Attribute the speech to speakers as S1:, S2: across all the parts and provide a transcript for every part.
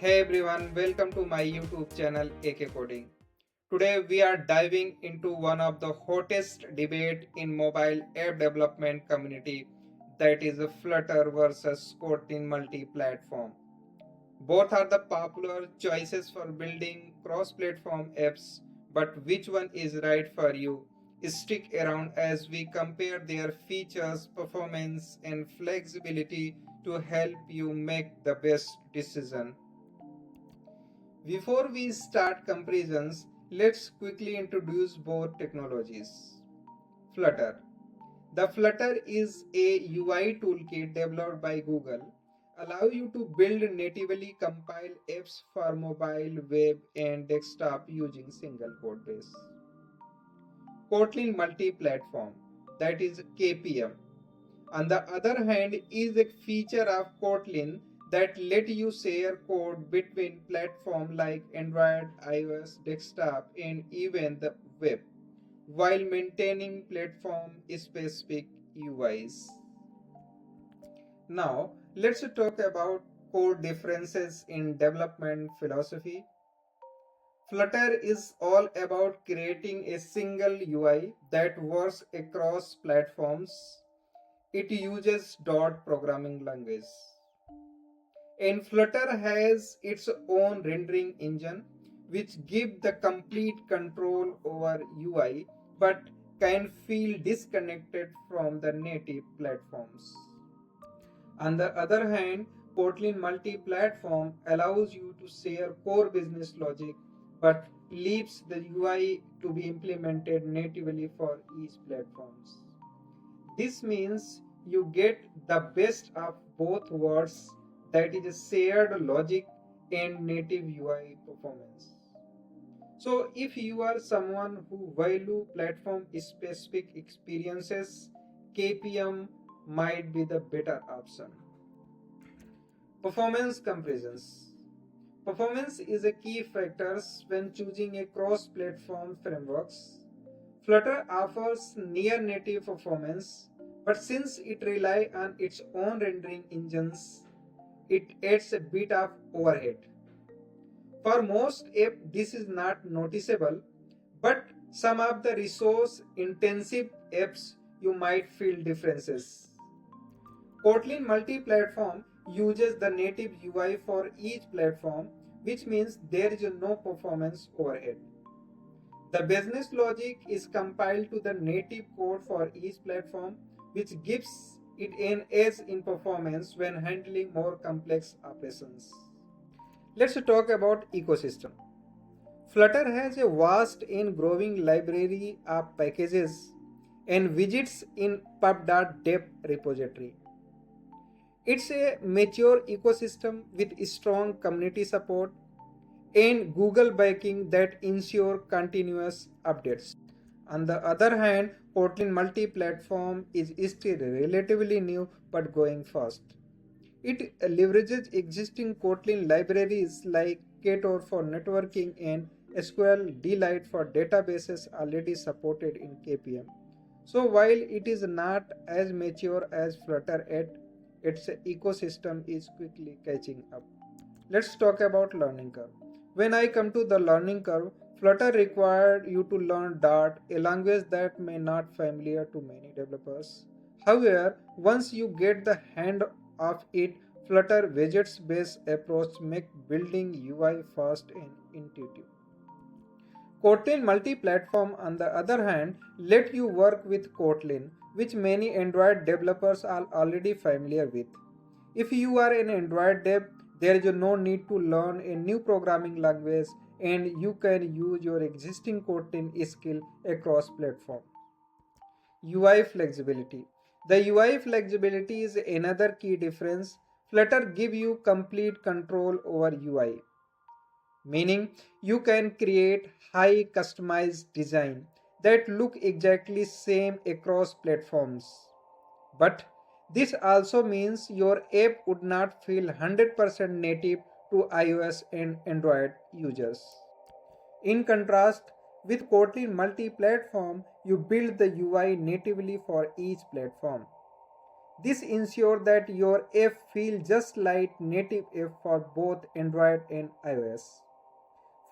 S1: Hey everyone, welcome to my YouTube channel AK Coding. Today we are diving into one of the hottest debate in mobile app development community, that is Flutter versus Kotlin multi-platform. Both are the popular choices for building cross-platform apps, but which one is right for you? Stick around as we compare their features, performance and flexibility to help you make the best decision. Before we start comparisons, let's quickly introduce both technologies. Flutter. The Flutter is a UI toolkit developed by Google, allow you to build natively compiled apps for mobile, web, and desktop using single code base. Kotlin multi-platform, that is KPM, on the other hand, is a feature of Kotlin that let you share code between platforms like Android, iOS, desktop, and even the web, while maintaining platform-specific UIs. Now, let's talk about core differences in development philosophy. Flutter is all about creating a single UI that works across platforms. It uses dot programming language. And Flutter has its own rendering engine which gives the complete control over UI but can feel disconnected from the native platforms. On the other hand, Kotlin multi-platform allows you to share core business logic but leaves the UI to be implemented natively for each platforms. This means you get the best of both worlds, that is shared logic and native UI performance. So if you are someone who value platform specific experiences, KPM might be the better option. Performance comparisons. Performance is a key factor when choosing a cross-platform frameworks. Flutter offers near native performance, but since it relies on its own rendering engines, it adds a bit of overhead. For most apps, this is not noticeable, but some of the resource intensive apps you might feel differences. Kotlin multi-platform uses the native UI for each platform, which means there is no performance overhead. The business logic is compiled to the native code for each platform, which gives it an edge in performance when handling more complex operations. Let's talk about ecosystem. Flutter has a vast and growing library of packages and widgets in pub.deb repository. It's a mature ecosystem with strong community support and Google backing that ensure continuous updates. On the other hand, Kotlin multi-platform is still relatively new but going fast. It leverages existing Kotlin libraries like Ktor for networking and SQLite for databases already supported in KPM. So while it is not as mature as Flutter yet, its ecosystem is quickly catching up. Let's talk about learning curve. When I come to the learning curve, Flutter required you to learn Dart, a language that may not familiar to many developers. However, once you get the hand of it, Flutter widgets based approach make building UI fast and intuitive. Kotlin multi-platform on the other hand let you work with Kotlin, which many Android developers are already familiar with. If you are an Android dev, there is no need to learn a new programming language and you can use your existing Kotlin skill across platform. UI flexibility. The UI flexibility is another key difference. Flutter give you complete control over UI, meaning you can create high customized design that look exactly same across platforms. But this also means your app would not feel 100% native to iOS and Android users. In contrast, with Kotlin multi-platform, you build the UI natively for each platform. This ensures that your app feels just like native app for both Android and iOS,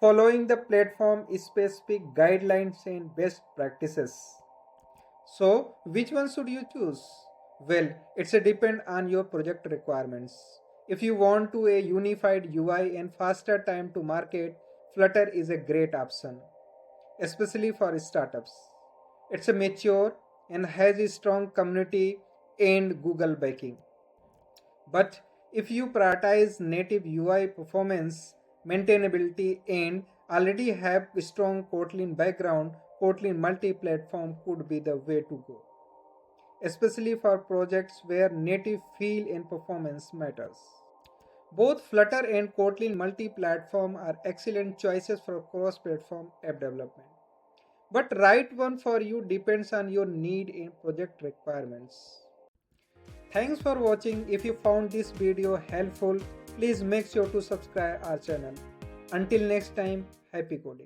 S1: following the platform specific guidelines and best practices. So, which one should you choose? Well, it's a depend on your project requirements. If you want to a unified UI and faster time to market, Flutter is a great option, especially for startups. It's a mature and has a strong community and Google backing. But if you prioritize native UI performance, maintainability, and already have a strong Kotlin background, Kotlin multi-platform could be the way to go, especially for projects where native feel and performance matters. Both Flutter and Kotlin multi-platform are excellent choices for cross-platform app development. But right one for you depends on your need and project requirements. Thanks for watching. If you found this video helpful, please make sure to subscribe our channel. Until next time, happy coding.